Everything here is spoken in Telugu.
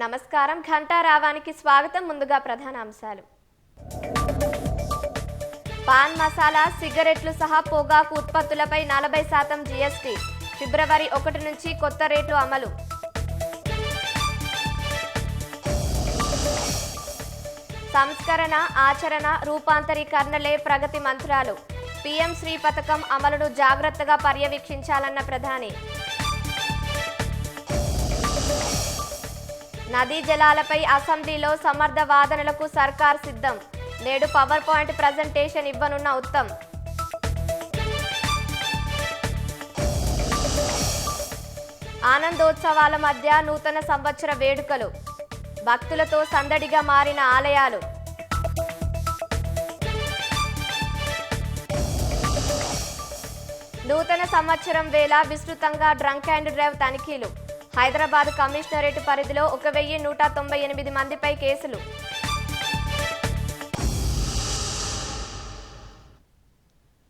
నమస్కారం. ఘంటారావానికి స్వాగతం. ముందుగా ప్రధాన అంశాలు. పాన్ మసాలా, సిగరెట్లు సహా పొగాకు ఉత్పత్తులపై 40% జీఎస్టీ. ఫిబ్రవరి 1 నుంచి కొత్త రేట్లు అమలు. సంస్కరణ, ఆచరణ, రూపాంతరీకరణలే ప్రగతి మంత్రాలు. పీఎం శ్రీ పథకం అమలును జాగ్రత్తగా పర్యవేక్షించాలన్న ప్రధాని. నదీ జలాలపై అసెంబ్లీలో సమర్థ వాదనలకు సర్కార్ సిద్ధం. నేడు పవర్ పాయింట్ ప్రజెంటేషన్ ఇవ్వనున్న ఉత్తమ్. ఆనందోత్సవాల మధ్య నూతన సంవత్సర వేడుకలు. భక్తులతో సందడిగా మారిన ఆలయాలు. నూతన సంవత్సరం వేళ విస్తృతంగా డ్రంక్ అండ్ డ్రైవ్ తనిఖీలు. హైదరాబాద్ కమిషనరేట్ పరిధిలో 1198 మందిపై కేసులు.